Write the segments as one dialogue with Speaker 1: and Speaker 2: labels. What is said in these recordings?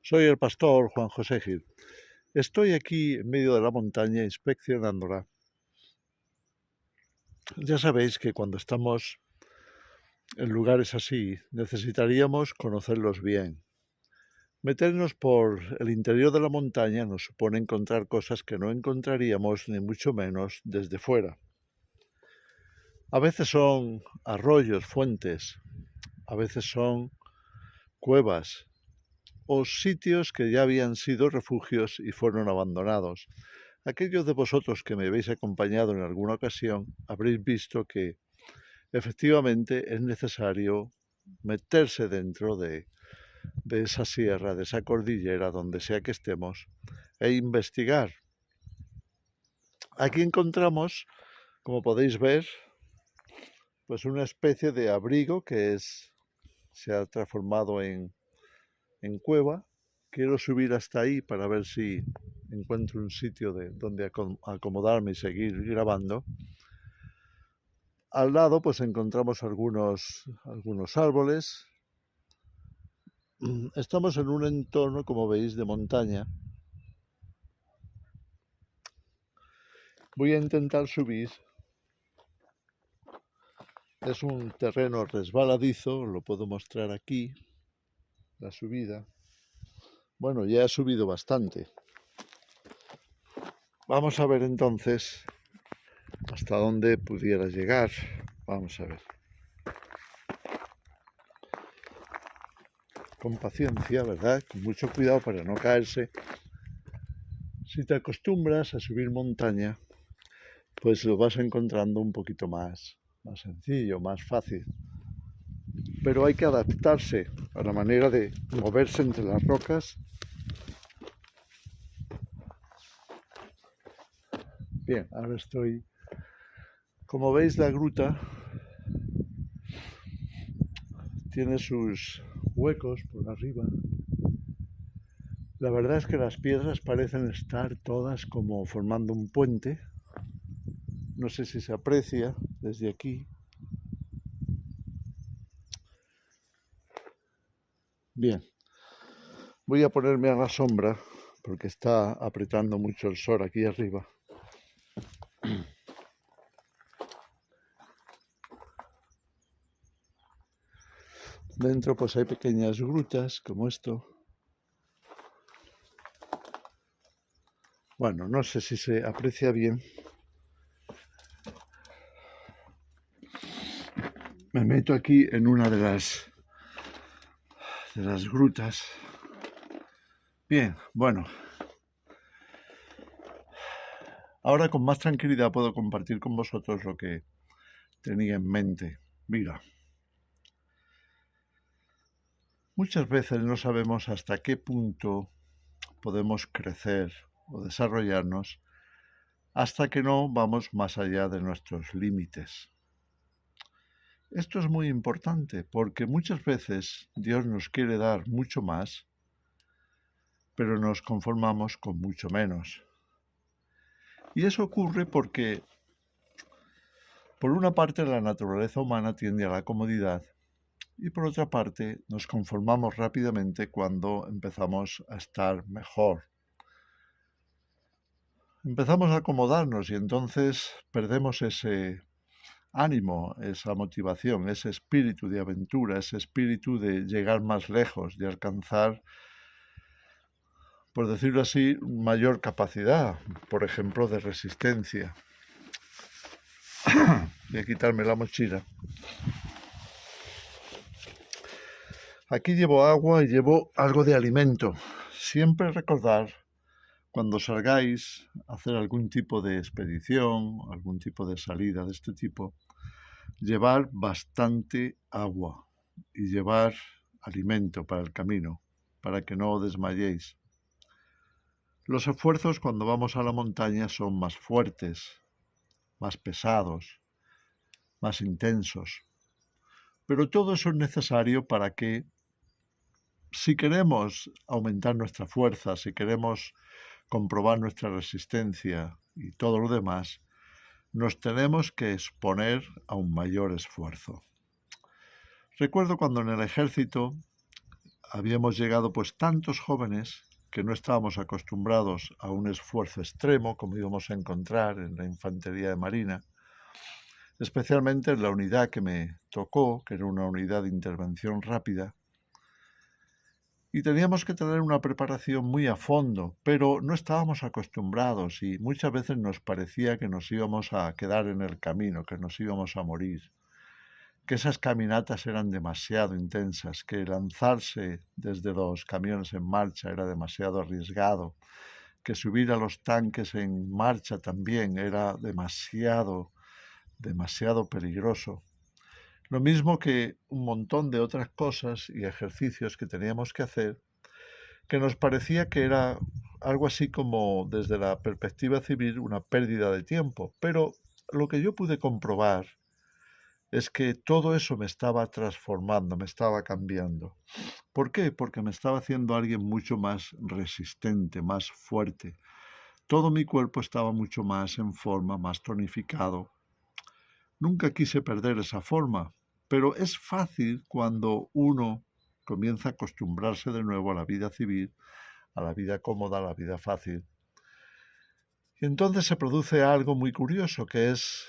Speaker 1: Soy el pastor Juan José Gil. Estoy aquí en medio de la montaña inspeccionándola. Ya sabéis que cuando estamos en lugares así necesitaríamos conocerlos bien. Meternos por el interior de la montaña nos supone encontrar cosas que no encontraríamos ni mucho menos desde fuera. A veces son arroyos, fuentes, a veces son cuevas o sitios que ya habían sido refugios y fueron abandonados. Aquellos de vosotros que me habéis acompañado en alguna ocasión habréis visto que efectivamente es necesario meterse dentro de esa sierra, de esa cordillera, donde sea que estemos, e investigar. Aquí encontramos, como podéis ver, pues una especie de abrigo que se ha transformado en cueva. Quiero subir hasta ahí para ver si encuentro un sitio donde acomodarme y seguir grabando. Al lado pues encontramos algunos árboles. Estamos en un entorno, como veis, de montaña. Voy a intentar subir. Es un terreno resbaladizo, lo puedo mostrar aquí, la subida. Bueno, ya he subido bastante. Vamos a ver entonces hasta dónde pudiera llegar. Vamos a ver. Con paciencia, ¿verdad? Con mucho cuidado para no caerse. Si te acostumbras a subir montaña, pues lo vas encontrando un poquito más sencillo, más fácil. Pero hay que adaptarse a la manera de moverse entre las rocas. Bien, ahora estoy... Como veis, la gruta tiene sus huecos por arriba. La verdad es que las piedras parecen estar todas como formando un puente. No sé si se aprecia desde aquí. Bien, voy a ponerme a la sombra porque está apretando mucho el sol aquí arriba. Dentro pues hay pequeñas grutas como esto. Bueno, no sé si se aprecia bien. Me meto aquí en una de las grutas. Bien, bueno. Ahora con más tranquilidad puedo compartir con vosotros lo que tenía en mente. Mira. Muchas veces no sabemos hasta qué punto podemos crecer o desarrollarnos hasta que no vamos más allá de nuestros límites. Esto es muy importante porque muchas veces Dios nos quiere dar mucho más, pero nos conformamos con mucho menos. Y eso ocurre porque, por una parte, la naturaleza humana tiende a la comodidad y por otra parte, nos conformamos rápidamente cuando empezamos a estar mejor. Empezamos a acomodarnos y entonces perdemos ese ánimo, esa motivación, ese espíritu de aventura, ese espíritu de llegar más lejos, de alcanzar, por decirlo así, mayor capacidad, por ejemplo, de resistencia. Voy a quitarme la mochila. Aquí llevo agua y llevo algo de alimento. Siempre recordar, cuando salgáis a hacer algún tipo de expedición, algún tipo de salida de este tipo, llevar bastante agua y llevar alimento para el camino, para que no desmayéis. Los esfuerzos cuando vamos a la montaña son más fuertes, más pesados, más intensos. Pero todo eso es necesario para que, si queremos aumentar nuestra fuerza, si queremos comprobar nuestra resistencia y todo lo demás, nos tenemos que exponer a un mayor esfuerzo. Recuerdo cuando en el ejército habíamos llegado pues tantos jóvenes que no estábamos acostumbrados a un esfuerzo extremo como íbamos a encontrar en la infantería de marina, especialmente en la unidad que me tocó, que era una unidad de intervención rápida, y teníamos que tener una preparación muy a fondo, pero no estábamos acostumbrados y muchas veces nos parecía que nos íbamos a quedar en el camino, que nos íbamos a morir, que esas caminatas eran demasiado intensas, que lanzarse desde los camiones en marcha era demasiado arriesgado, que subir a los tanques en marcha también era demasiado peligroso. Lo mismo que un montón de otras cosas y ejercicios que teníamos que hacer, que nos parecía que era algo así como, desde la perspectiva civil, una pérdida de tiempo. Pero lo que yo pude comprobar es que todo eso me estaba transformando, me estaba cambiando. ¿Por qué? Porque me estaba haciendo alguien mucho más resistente, más fuerte. Todo mi cuerpo estaba mucho más en forma, más tonificado. Nunca quise perder esa forma, pero es fácil cuando uno comienza a acostumbrarse de nuevo a la vida civil, a la vida cómoda, a la vida fácil. Y entonces se produce algo muy curioso, que es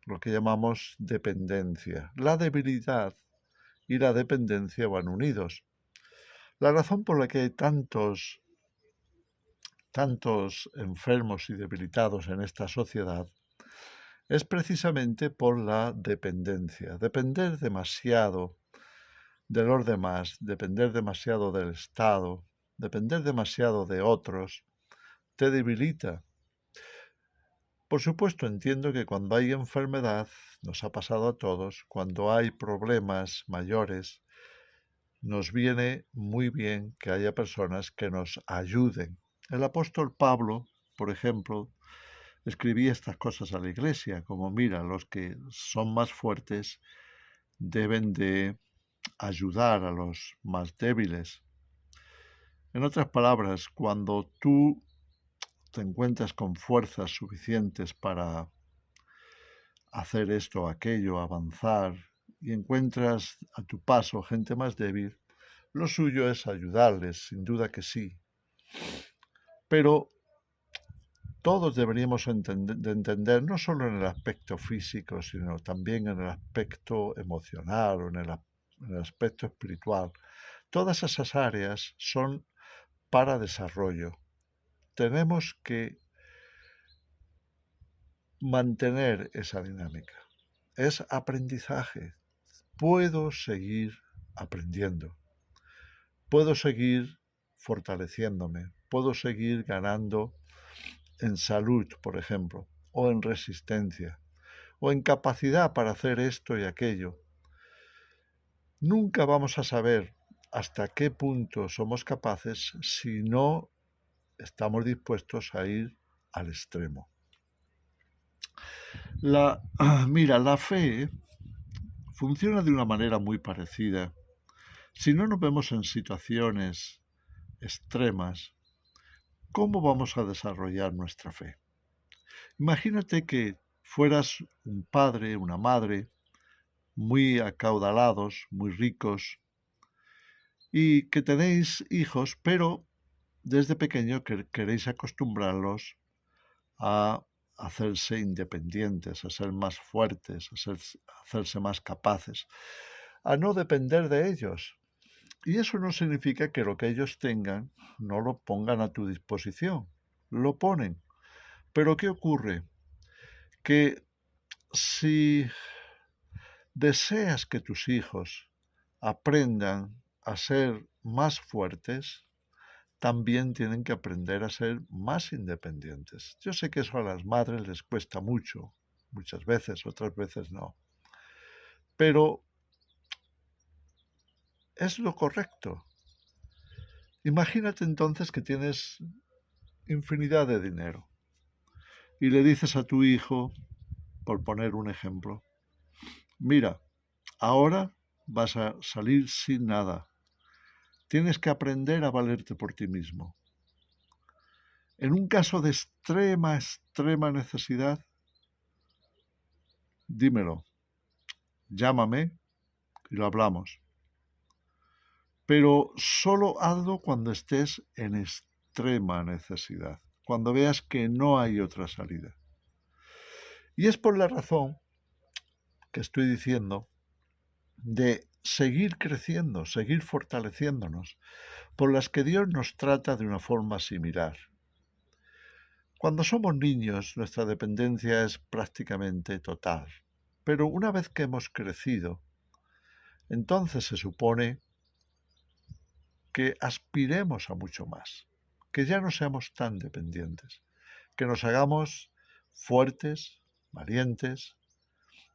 Speaker 1: lo que llamamos dependencia. La debilidad y la dependencia van unidos. La razón por la que hay tantos enfermos y debilitados en esta sociedad es precisamente por la dependencia. Depender demasiado de los demás, depender demasiado del Estado, depender demasiado de otros, te debilita. Por supuesto, entiendo que cuando hay enfermedad, nos ha pasado a todos, cuando hay problemas mayores, nos viene muy bien que haya personas que nos ayuden. El apóstol Pablo, por ejemplo, escribía estas cosas a la iglesia, como mira, los que son más fuertes deben de ayudar a los más débiles. En otras palabras, cuando tú te encuentras con fuerzas suficientes para hacer esto o aquello, avanzar, y encuentras a tu paso gente más débil, lo suyo es ayudarles, sin duda que sí. Pero todos deberíamos entender, no solo en el aspecto físico, sino también en el aspecto emocional o en el aspecto espiritual. Todas esas áreas son para desarrollo. Tenemos que mantener esa dinámica. Es aprendizaje. Puedo seguir aprendiendo. Puedo seguir fortaleciéndome. Puedo seguir ganando en salud, por ejemplo, o en resistencia, o en capacidad para hacer esto y aquello. Nunca vamos a saber hasta qué punto somos capaces si no estamos dispuestos a ir al extremo. Mira, la fe funciona de una manera muy parecida. Si no nos vemos en situaciones extremas, ¿cómo vamos a desarrollar nuestra fe? Imagínate que fueras un padre, una madre, muy acaudalados, muy ricos, y que tenéis hijos, pero desde pequeño queréis acostumbrarlos a hacerse independientes, a ser más fuertes, a hacerse más capaces, a no depender de ellos. Y eso no significa que lo que ellos tengan no lo pongan a tu disposición, lo ponen. Pero ¿qué ocurre? Que si deseas que tus hijos aprendan a ser más fuertes, también tienen que aprender a ser más independientes. Yo sé que eso a las madres les cuesta mucho, muchas veces, otras veces no. Pero es lo correcto. Imagínate entonces que tienes infinidad de dinero y le dices a tu hijo, por poner un ejemplo, mira, ahora vas a salir sin nada. Tienes que aprender a valerte por ti mismo. En un caso de extrema necesidad, dímelo, llámame y lo hablamos. pero solo hazlo cuando estés en extrema necesidad, cuando veas que no hay otra salida. Y es por la razón que estoy diciendo de seguir creciendo, seguir fortaleciéndonos, por las que Dios nos trata de una forma similar. Cuando somos niños, nuestra dependencia es prácticamente total, pero una vez que hemos crecido, entonces se supone que aspiremos a mucho más, que ya no seamos tan dependientes, que nos hagamos fuertes, valientes,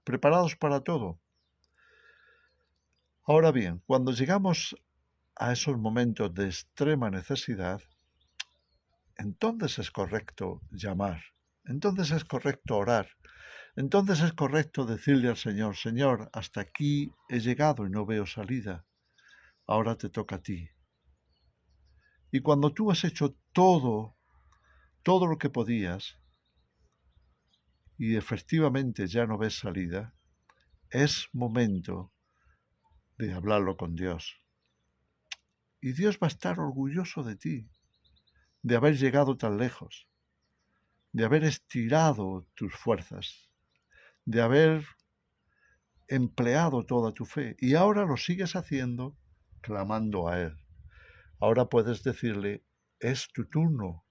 Speaker 1: preparados para todo. Ahora bien, cuando llegamos a esos momentos de extrema necesidad, entonces es correcto llamar, entonces es correcto orar, entonces es correcto decirle al Señor, Señor, hasta aquí he llegado y no veo salida, ahora te toca a ti. Y cuando tú has hecho todo lo que podías, y efectivamente ya no ves salida, es momento de hablarlo con Dios. Y Dios va a estar orgulloso de ti, de haber llegado tan lejos, de haber estirado tus fuerzas, de haber empleado toda tu fe. Y ahora lo sigues haciendo clamando a Él. Ahora puedes decirle, es tu turno.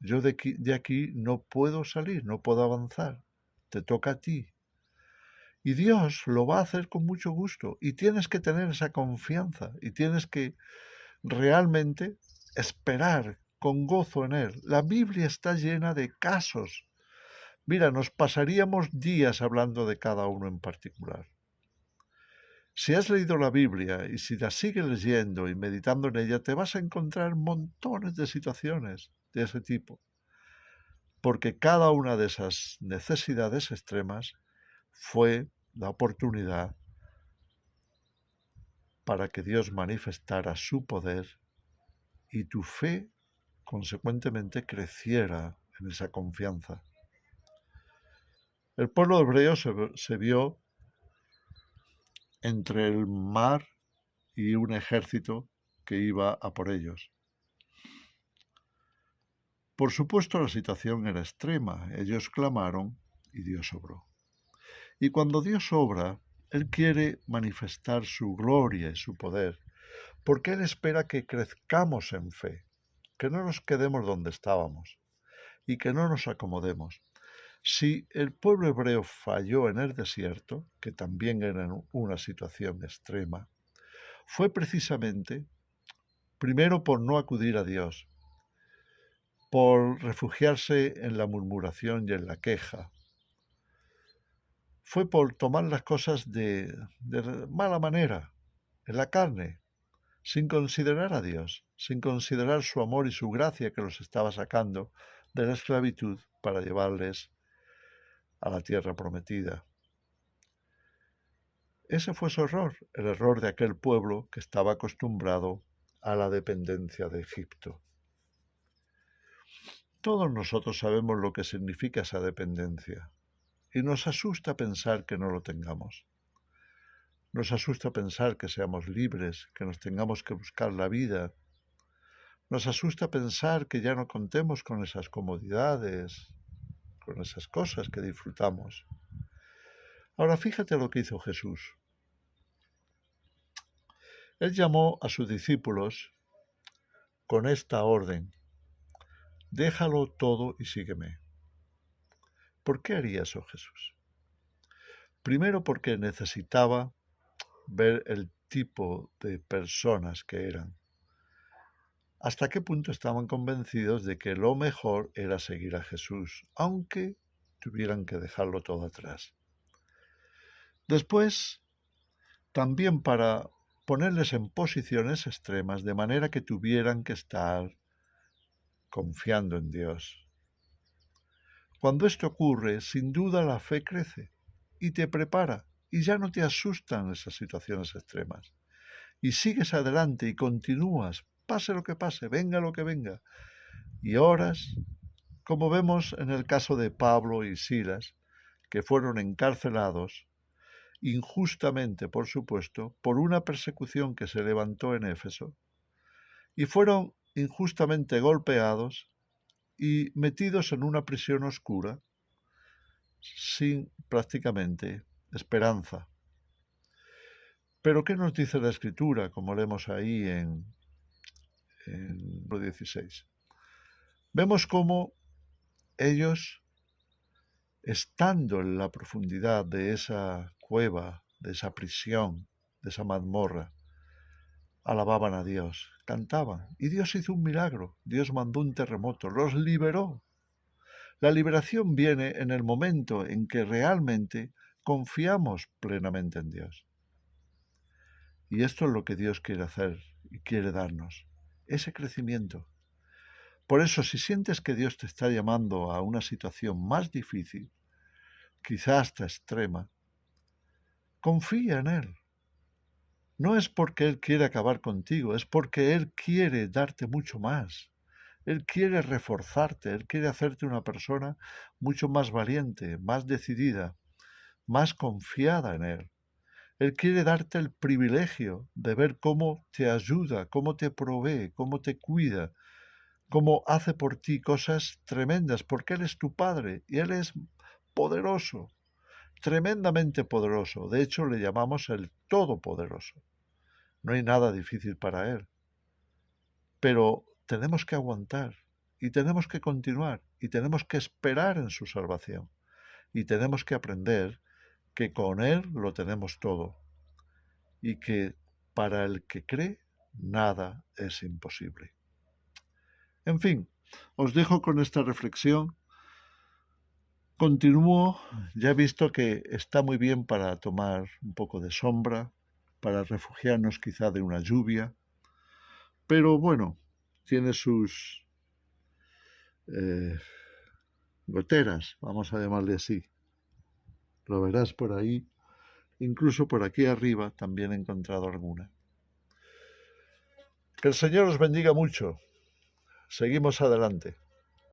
Speaker 1: Yo de aquí no puedo salir, no puedo avanzar. Te toca a ti. Y Dios lo va a hacer con mucho gusto. Y tienes que tener esa confianza. Y tienes que realmente esperar con gozo en Él. La Biblia está llena de casos. Mira, nos pasaríamos días hablando de cada uno en particular. Si has leído la Biblia y si la sigues leyendo y meditando en ella, te vas a encontrar montones de situaciones de ese tipo. Porque cada una de esas necesidades extremas fue la oportunidad para que Dios manifestara su poder y tu fe, consecuentemente, creciera en esa confianza. El pueblo hebreo se vio entre el mar y un ejército que iba a por ellos. Por supuesto, la situación era extrema. Ellos clamaron y Dios obró. Y cuando Dios obra, Él quiere manifestar su gloria y su poder, porque Él espera que crezcamos en fe, que no nos quedemos donde estábamos y que no nos acomodemos. Si el pueblo hebreo falló en el desierto, que también era una situación extrema, fue precisamente, primero, por no acudir a Dios, por refugiarse en la murmuración y en la queja. Fue por tomar las cosas de mala manera, en la carne, sin considerar a Dios, sin considerar su amor y su gracia que los estaba sacando de la esclavitud para llevarles a la tierra prometida. Ese fue su error, el error de aquel pueblo que estaba acostumbrado a la dependencia de Egipto. Todos nosotros sabemos lo que significa esa dependencia y nos asusta pensar que no lo tengamos. Nos asusta pensar que seamos libres, que nos tengamos que buscar la vida. Nos asusta pensar que ya no contemos con esas comodidades, con esas cosas que disfrutamos. Ahora fíjate lo que hizo Jesús. Él llamó a sus discípulos con esta orden: déjalo todo y sígueme. ¿Por qué haría eso Jesús? Primero porque necesitaba ver el tipo de personas que eran. ¿Hasta qué punto estaban convencidos de que lo mejor era seguir a Jesús, aunque tuvieran que dejarlo todo atrás? Después, también para ponerles en posiciones extremas, de manera que tuvieran que estar confiando en Dios. Cuando esto ocurre, sin duda la fe crece y te prepara, y ya no te asustan esas situaciones extremas. Y sigues adelante y continúas, pase lo que pase, venga lo que venga. Y oras, como vemos en el caso de Pablo y Silas, que fueron encarcelados, injustamente, por supuesto, por una persecución que se levantó en Éfeso, y fueron injustamente golpeados y metidos en una prisión oscura, sin prácticamente esperanza. Pero ¿qué nos dice la Escritura, como leemos ahí en el 16? Vemos cómo ellos, estando en la profundidad de esa cueva, de esa prisión, de esa mazmorra, alababan a Dios, cantaban, y Dios hizo un milagro, Dios mandó un terremoto, los liberó. La liberación viene en el momento en que realmente confiamos plenamente en Dios. Y esto es lo que Dios quiere hacer y quiere darnos, ese crecimiento. Por eso, si sientes que Dios te está llamando a una situación más difícil, quizá hasta extrema, confía en Él. No es porque Él quiere acabar contigo, es porque Él quiere darte mucho más. Él quiere reforzarte, Él quiere hacerte una persona mucho más valiente, más decidida, más confiada en Él. Él quiere darte el privilegio de ver cómo te ayuda, cómo te provee, cómo te cuida, cómo hace por ti cosas tremendas, porque Él es tu Padre y Él es poderoso, tremendamente poderoso. De hecho, le llamamos el Todopoderoso. No hay nada difícil para Él. Pero tenemos que aguantar y tenemos que continuar y tenemos que esperar en su salvación. Y tenemos que aprender que con Él lo tenemos todo y que para el que cree nada es imposible. En fin, os dejo con esta reflexión. Continúo, ya he visto que está muy bien para tomar un poco de sombra, para refugiarnos quizá de una lluvia, pero bueno, tiene sus goteras, vamos a llamarle así. Lo verás por ahí, incluso por aquí arriba también he encontrado alguna. Que el Señor os bendiga mucho. Seguimos adelante.